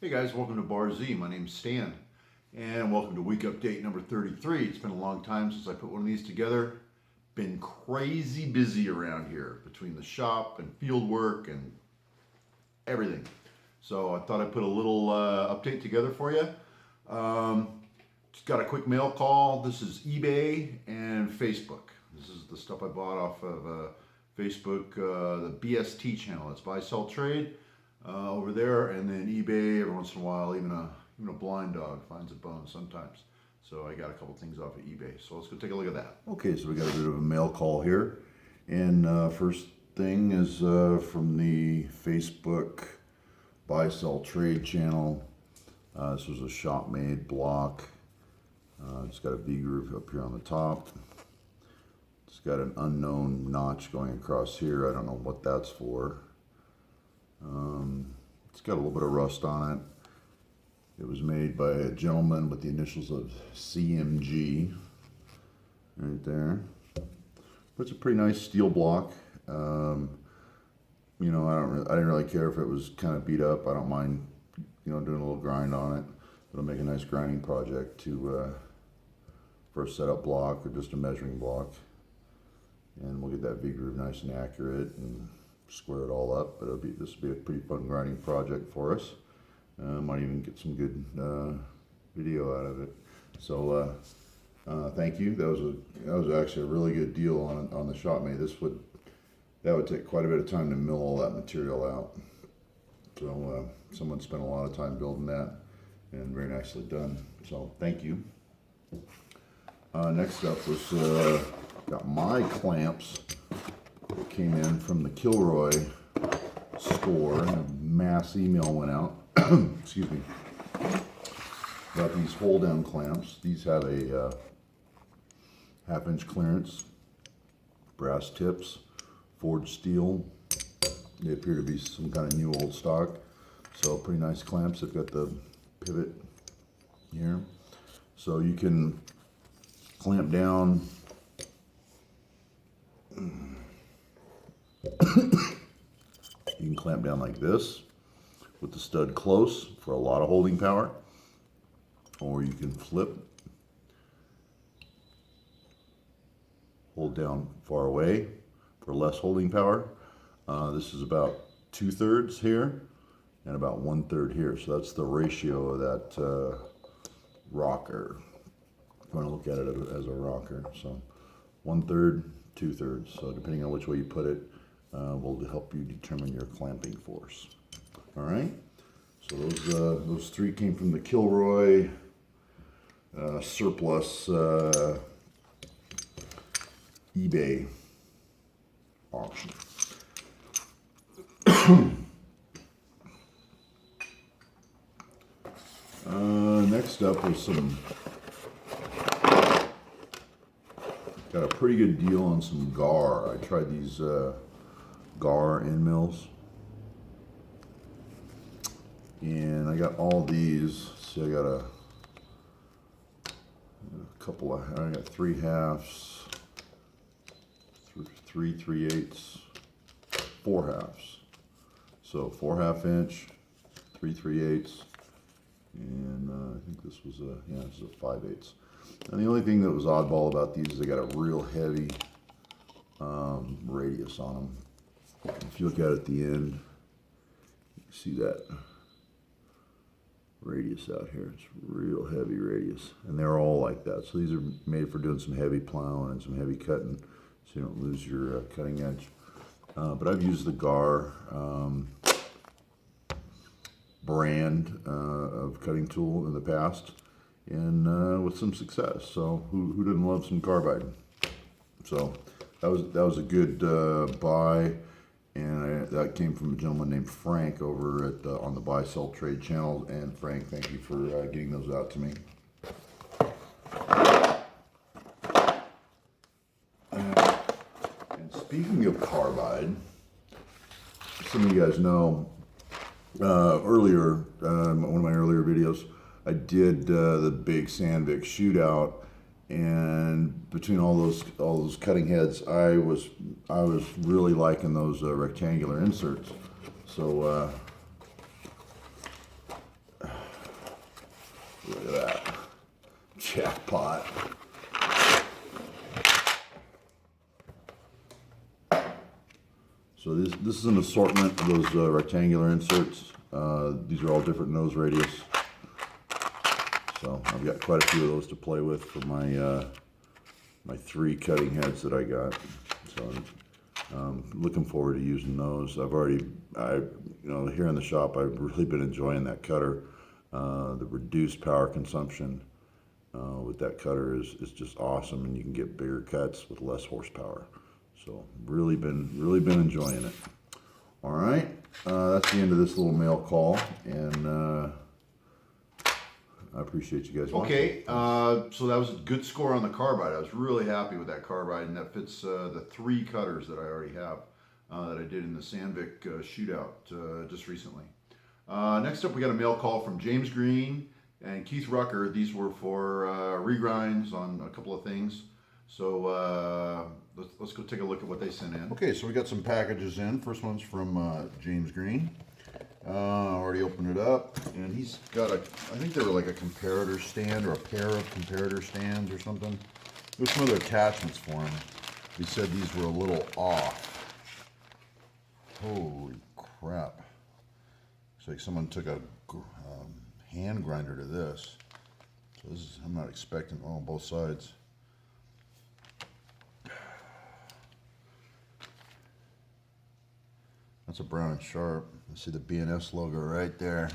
Hey guys, welcome to Bar Z. My name's Stan, and welcome to week update number 33. It's been a long time since I put one of these together. Been crazy busy around here between the shop and field work and everything. So I thought I'd put a little update together for you. Just got a quick mail call. This is eBay and Facebook. This is the stuff I bought off of Facebook, the BST channel. It's buy, sell, trade. Over there, and then eBay. Every once in a while, even a blind dog finds a bone sometimes. So I got a couple things off of eBay. So let's go take a look at that. Okay, so we got a bit of a mail call here, and first thing is from the Facebook buy sell trade channel. This was a shop made block. It's got a V groove up here on the top. It's got an unknown notch going across here. I don't know what that's for. It's got a little bit of rust on it. It was made by a gentleman with the initials of CMG right there. But it's a pretty nice steel block. You know, I didn't really care if it was kind of beat up. I don't mind, you know, doing a little grind on it. It'll make a nice grinding project for a setup block or just a measuring block. And we'll get that V groove nice and accurate and square it all up, but this will be a pretty fun grinding project for us. Might even get some good video out of it. So thank you. That was actually a really good deal on the shop made. That would take quite a bit of time to mill all that material out. So someone spent a lot of time building that, and very nicely done. So thank you. Next up was got my clamps. It came in from the Kilroy store, and a mass email went out. Excuse me. About these hold down clamps. These have a 1/2 inch clearance, brass tips, forged steel. They appear to be some kind of new old stock. So pretty nice clamps. They've got the pivot here. So you can clamp down you can clamp down like this with the stud close for a lot of holding power, or you can flip, hold down far away for less holding power. This is about 2/3 here and about 1/3 here, so that's the ratio of that rocker. If you want to look at it as a rocker, so 1/3, 2/3. So depending on which way you put it, will help you determine your clamping force. All right. So those three came from the Kilroy surplus eBay auction. Next up was got a pretty good deal on some gar. I tried these gar end mills, and I got all these. See, I got a couple of, I got 3/2, 3 3/8, 4/2. So 4/2 inch, 3 3/8, and I think this was this is a 5/8. And the only thing that was oddball about these is they got a real heavy radius on them. If you look at it at the end, you see that radius out here. It's real heavy radius, and they're all like that. So these are made for doing some heavy plowing and some heavy cutting, so you don't lose your cutting edge. But I've used the gar brand of cutting tool in the past, and with some success. So who didn't love some carbide? So that was a good buy, and that came from a gentleman named Frank over at on the buy sell trade channel. And Frank, thank you for getting those out to me. And speaking of carbide, some of you guys know earlier, one of my earlier videos, I did the big Sandvik shootout, and between all those cutting heads, I was really liking those rectangular inserts. So Look at that. Jackpot. So this is an assortment of those rectangular inserts. These are all different nose radius. So I've got quite a few of those to play with for my my 3 cutting heads that I got. So looking forward to using those. Here in the shop, I've really been enjoying that cutter. The reduced power consumption with that cutter is just awesome, and you can get bigger cuts with less horsepower. So really been enjoying it. All right, that's the end of this little mail call, and I appreciate you guys watching. Okay, so that was a good score on the Carbide. I was really happy with that Carbide, and that fits the 3 cutters that I already have that I did in the Sandvik shootout just recently. Next up, we got a mail call from James Green and Keith Rucker. These were for regrinds on a couple of things. So let's go take a look at what they sent in. Okay, so we got some packages in. First one's from James Green. Already opened it up, and he's got I think they were like a comparator stand or a pair of comparator stands or something. There's some other attachments for him. He said these were a little off. Holy crap. Looks like someone took a hand grinder to this. So this is, I'm not expecting, oh, both sides. That's a Brown and Sharp. You see the B&S logo right there.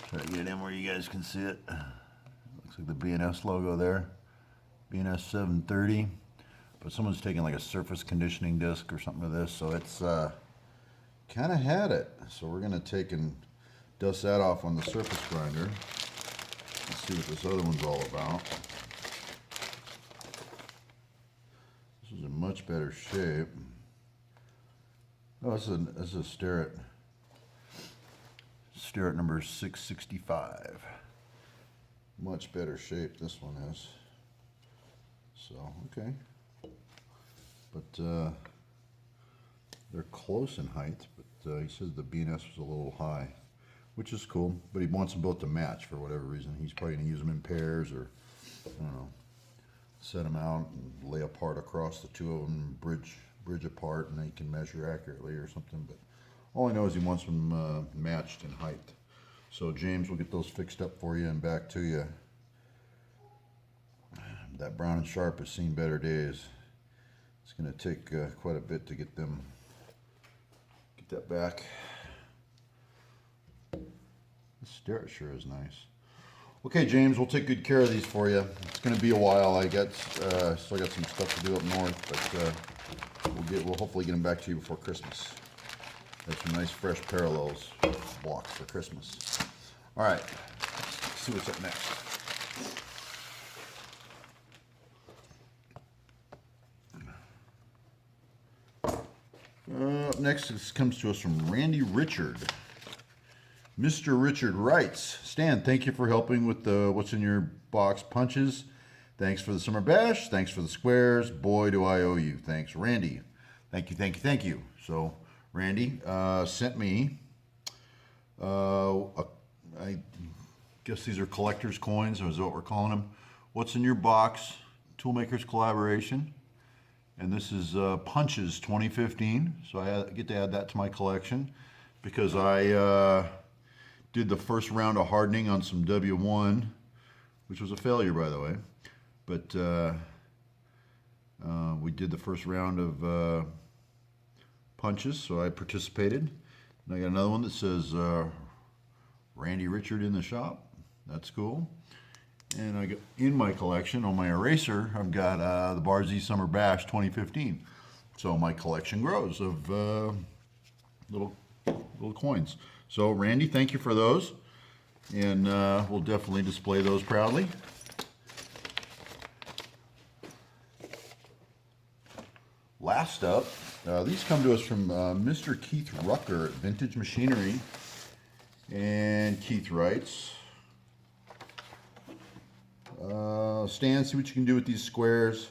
Try to get it in where you guys can see it. Looks like the B&S logo there. B&S 730. But someone's taking like a surface conditioning disc or something to this, so it's kind of had it. So we're gonna take and dust that off on the surface grinder. Let's see what this other one's all about. This is in much better shape. Oh, this is a Starrett number 665. Much better shape this one is. So, okay. But they're close in height, but he says the B&S was a little high, which is cool, but he wants them both to match for whatever reason. He's probably going to use them in pairs, or, I don't know, set them out and lay a part across the two of them, bridge apart, and then he can measure accurately or something. But all I know is he wants them matched in height. So James will get those fixed up for you and back to you. That Brown and Sharp has seen better days. It's going to take quite a bit to get that back. This Starrett sure is nice. Okay, James, we'll take good care of these for you. It's going to be a while. I got still got some stuff to do up north, but we'll hopefully get them back to you before Christmas. Have some nice fresh parallels blocks for Christmas. All right, let's see what's up next. Up next, this comes to us from Randy Richard. Mr. Richard writes, Stan, thank you for helping with the what's in your box punches. Thanks for the summer bash. Thanks for the squares. Boy, do I owe you. Thanks, Randy. Thank you, thank you, thank you. So, Randy sent me, I guess these are collector's coins, is what we're calling them. What's in your box? Toolmaker's collaboration. And this is Punches 2015. So I get to add that to my collection because I did the first round of hardening on some W1, which was a failure, by the way. But we did the first round of punches, so I participated. And I got another one that says Randy Richard in the shop. That's cool. And I got in my collection on my eraser, I've got the Barzy Summer Bash 2015. So my collection grows of little coins. So Randy, thank you for those, and we'll definitely display those proudly. Last up, these come to us from Mr. Keith Rucker at Vintage Machinery, and Keith writes, Stan, see what you can do with these squares.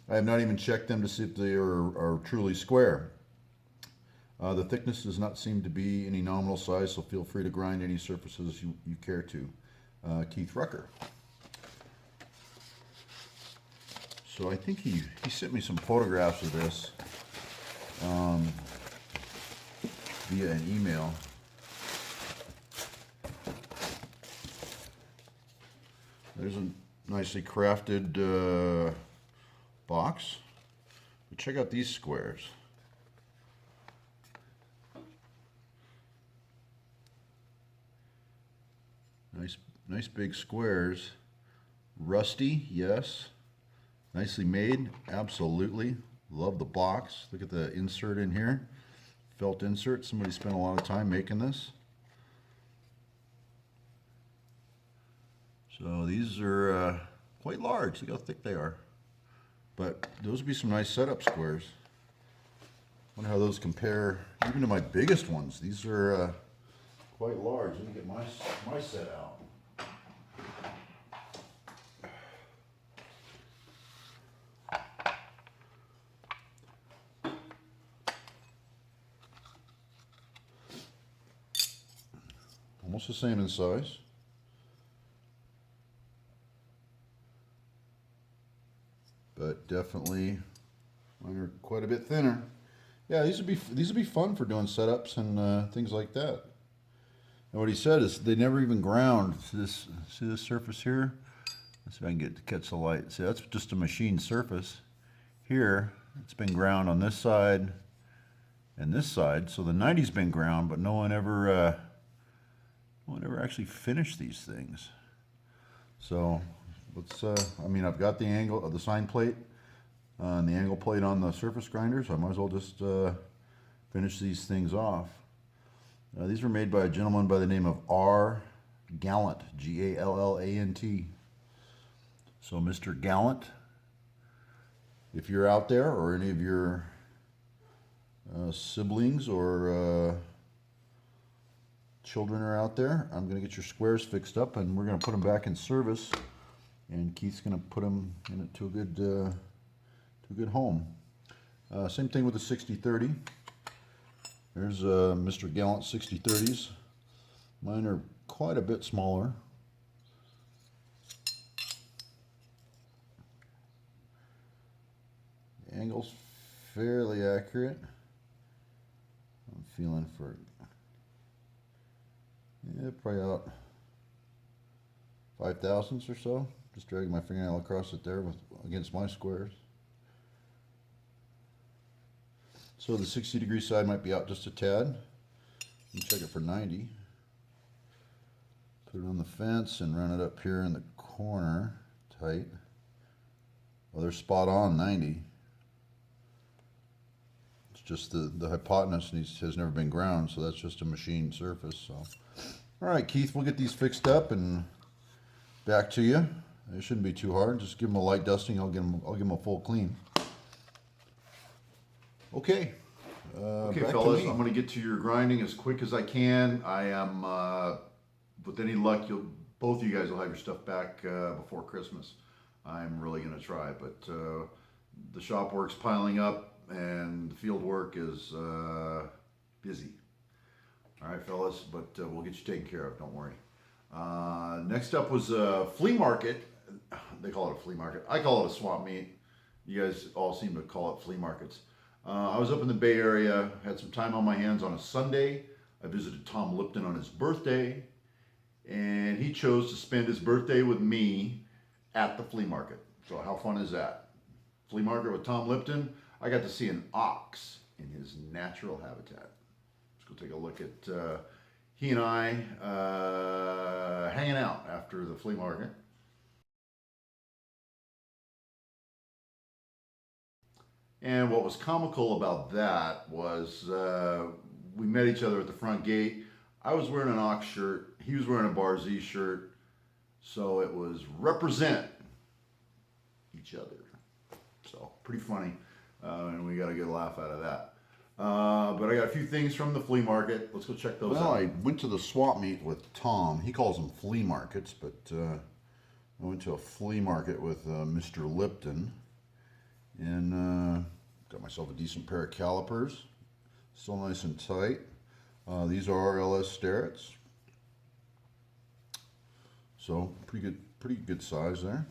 I have not even checked them to see if they are truly square. The thickness does not seem to be any nominal size, so feel free to grind any surfaces you care to. Keith Rucker. So I think he sent me some photographs of this via an email. There's a nicely crafted box. But check out these squares. Nice big squares. Rusty, yes. Nicely made, absolutely. Love the box. Look at the insert in here. Felt insert. Somebody spent a lot of time making this. So these are quite large. Look how thick they are. But those would be some nice setup squares. Wonder how those compare even to my biggest ones. These are quite large. Let me get my set out. Almost the same in size. But definitely mine are quite a bit thinner. Yeah, these would be fun for doing setups and things like that. And what he said is they never even ground. See this surface here? Let's see if I can get to catch the light. See, that's just a machine surface. Here, it's been ground on this side and this side. So the 90's been ground, but no one ever actually finished these things. So let's, I mean, I've got the angle of the sign plate and the angle plate on the surface grinder, so I might as well just finish these things off. These were made by a gentleman by the name of R. Gallant, Gallant. So Mr. Gallant, if you're out there or any of your siblings or children are out there, I'm going to get your squares fixed up and we're going to put them back in service, and Keith's going to put them to a good home. Same thing with the 60-30. There's Mr. Gallant 60-30s. Mine are quite a bit smaller. The angle's fairly accurate. I'm feeling for it. Yeah, probably out 5 thousandths or so. Just dragging my fingernail across it there against my squares. So the 60-degree side might be out just a tad. You check it for 90. Put it on the fence and run it up here in the corner tight. Well, they're spot on 90. It's just the hypotenuse has never been ground, so that's just a machined surface. So, all right, Keith, we'll get these fixed up and back to you. It shouldn't be too hard. Just give them a light dusting. I'll give them a full clean. Okay. Okay, fellas, I'm going to get to your grinding as quick as I can. I am, with any luck, both of you guys will have your stuff back before Christmas. I'm really going to try, but the shop work's piling up and the field work is busy. All right, fellas, but we'll get you taken care of. Don't worry. Next up was a flea market. They call it a flea market. I call it a swap meet. You guys all seem to call it flea markets. I was up in the Bay Area, had some time on my hands on a Sunday. I visited Tom Lipton on his birthday, and he chose to spend his birthday with me at the flea market. So how fun is that? Flea market with Tom Lipton. I got to see an ox in his natural habitat. Let's go take a look at he and I hanging out after the flea market. And what was comical about that was we met each other at the front gate. I was wearing an Ox shirt. He was wearing a Bar Z shirt. So it was represent each other. So pretty funny. And we got a good laugh out of that. But I got a few things from the flea market. Let's go check those out. Well, I went to the swap meet with Tom. He calls them flea markets, but I went to a flea market with Mr. Lipton. And got myself a decent pair of calipers, still nice and tight. These are RLS Starretts. So pretty good size there.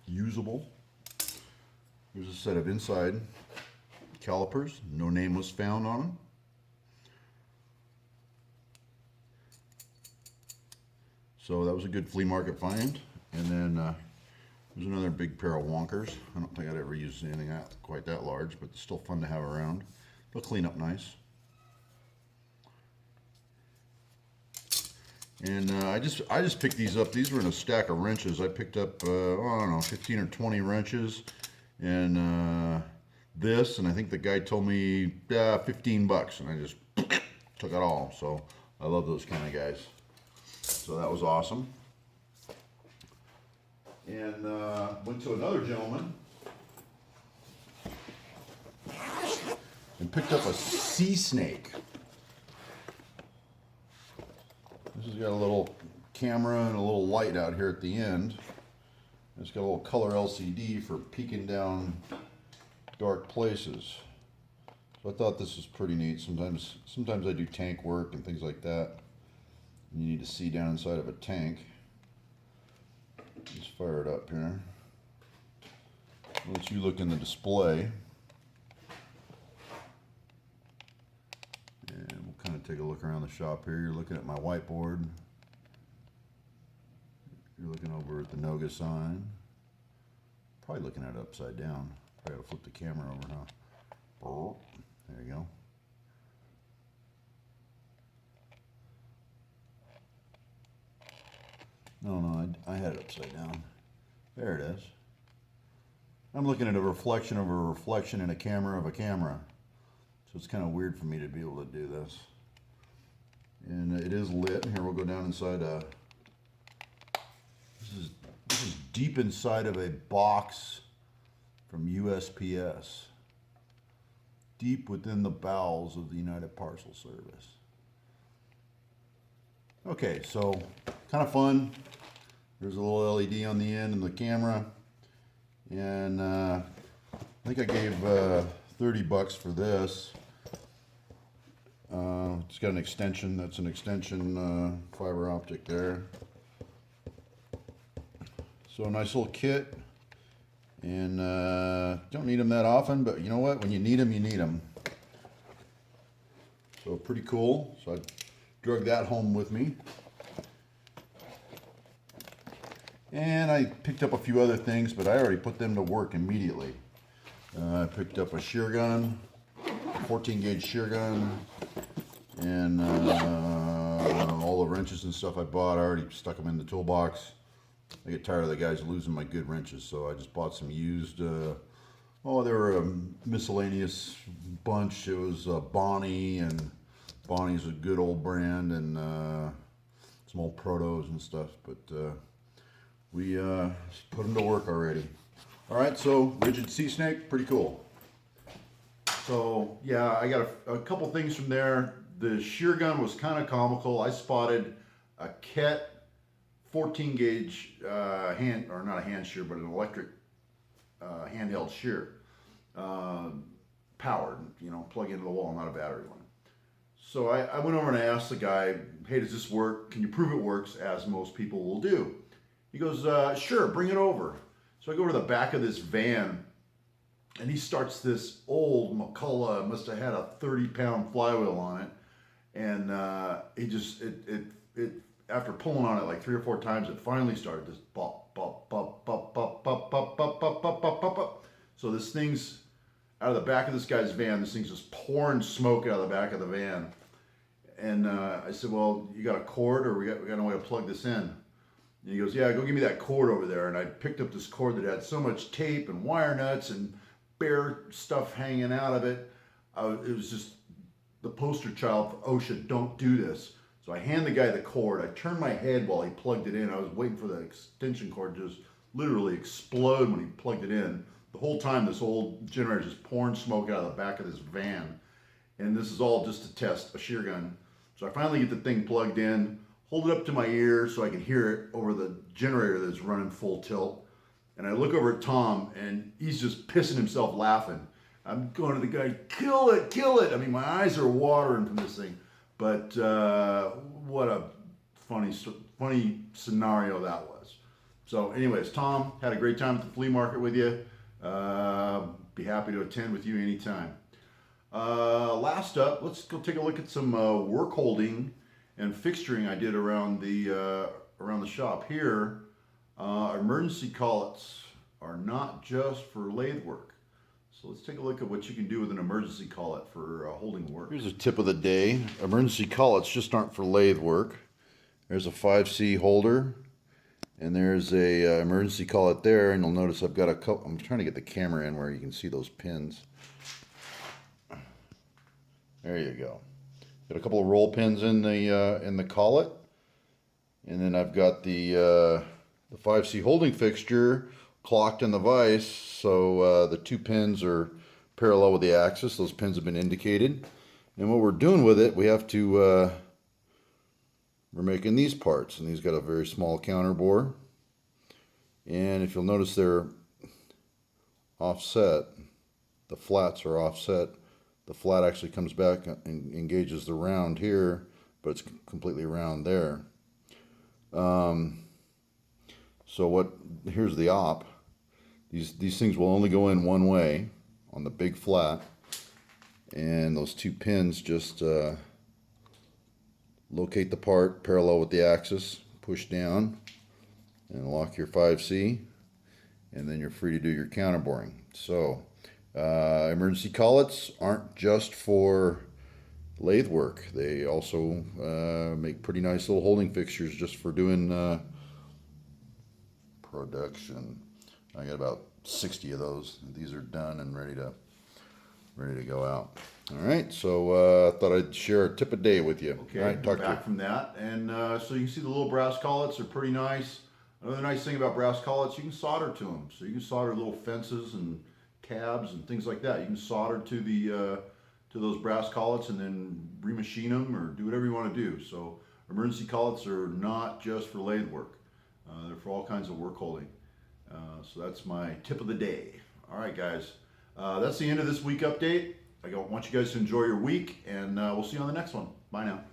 Usable. Here's a set of inside calipers. No name was found on them. So that was a good flea market find. And then there's another big pair of wonkers. I don't think I'd ever used anything quite that large, but it's still fun to have around. They'll clean up nice. And I just picked these up. These were in a stack of wrenches. I picked up, I don't know, 15 or 20 wrenches. And this, and I think the guy told me $15, and I just took it all. So I love those kind of guys. So that was awesome. And went to another gentleman and picked up a sea snake. This has got a little camera and a little light out here at the end. It's got a little color LCD for peeking down dark places. So I thought this was pretty neat. Sometimes I do tank work and things like that. You need to see down inside of a tank. Let's fire it up here. Let you look in the display. And we'll kind of take a look around the shop here. You're looking at my whiteboard. You're looking over at the Noga sign. Probably looking at it upside down. Probably gotta flip the camera over, huh? There you go. No, I had it upside down. There it is. I'm looking at a reflection of a reflection in a camera of a camera. So it's kind of weird for me to be able to do this. And it is lit. Here we'll go down inside this is deep inside of a box from USPS. Deep within the bowels of the United Parcel Service. Okay, so kind of fun. There's a little LED on the end and the camera. And I think I gave $30 for this. It's got an extension. That's an extension fiber optic there. So a nice little kit. And don't need them that often, but you know what? When you need them, you need them. So pretty cool. So I drug that home with me. And I picked up a few other things, but I already put them to work immediately. I picked up a shear gun, 14 gauge shear gun, and all the wrenches and stuff I bought, I already stuck them in the toolbox. I get tired of the guys losing my good wrenches, so I just bought some used, they were a miscellaneous bunch. It was Bonnie, and Bonnie's a good old brand, and some old protos and stuff, but we put them to work already. All right, so rigid sea snake, pretty cool. So yeah, I got a couple things from there. The shear gun was kind of comical. I spotted a Ket 14 gauge hand, or not a hand shear, but an electric handheld shear, powered, plug into the wall, not a battery one. So I went over and I asked the guy, hey, does this work? Can you prove it works, as most people will do? He goes, sure, bring it over. So I go to the back of this van, and he starts this old McCullough, must have had a 30-pound flywheel on it, and it after pulling on it like 3 or 4 times, it finally started this bop, bop, bop, bop, bop, bop, bop, bop, bop, bop, bop, bop, bop. So this thing's out of the back of this guy's van. This thing's just pouring smoke out of the back of the van. And I said, well, you got a cord, or we got no way to plug this in? And he goes, yeah, go give me that cord over there. And I picked up this cord that had so much tape and wire nuts and bare stuff hanging out of it. It was just the poster child for OSHA, don't do this. So I hand the guy the cord. I turned my head while he plugged it in. I was waiting for the extension cord to just literally explode when he plugged it in. The whole time this old generator is just pouring smoke out of the back of this van. And this is all just to test a shear gun. So I finally get the thing plugged in, hold it up to my ear so I can hear it over the generator that's running full tilt. And I look over at Tom, and he's just pissing himself laughing. I'm going to the guy, kill it, kill it. I mean, my eyes are watering from this thing. But what a funny funny scenario that was. So anyways, Tom, had a great time at the flea market with you. Be happy to attend with you anytime. Last up, let's go take a look at some work holding and fixturing I did around the shop here. Emergency collets are not just for lathe work. So let's take a look at what you can do with an emergency collet for holding work. Here's a tip of the day. Emergency collets just aren't for lathe work. There's a 5C holder, and there's a emergency collet there, and you'll notice I've got a couple. I'm trying to get the camera in where you can see those pins. There you go. Got a couple of roll pins in the collet, and then I've got the 5C holding fixture clocked in the vise, so the two pins are parallel with the axis. Those pins have been indicated, and what we're doing with it, we have to we're making these parts, and these got a very small counter bore, and if you'll notice they're offset, the flats are offset. The flat actually comes back and engages the round here, but it's completely round there. So here's the op. These things will only go in one way on the big flat, and those two pins just locate the part parallel with the axis, push down, and lock your 5C, and then you're free to do your counter boring. So emergency collets aren't just for lathe work. They also make pretty nice little holding fixtures just for doing production. I got about 60 of those. These are done and ready to go out. All right, so I thought I'd share a tip a day with you. Okay, all right, talk back from that, and so you can see the little brass collets are pretty nice. Another nice thing about brass collets, you can solder to them. So you can solder little fences and cabs and things like that. You can solder to the to those brass collets and then remachine them or do whatever you want to do. So emergency collets are not just for lathe work. They're for all kinds of work holding. So that's my tip of the day. All right, guys. That's the end of this week update. I want you guys to enjoy your week, and we'll see you on the next one. Bye now.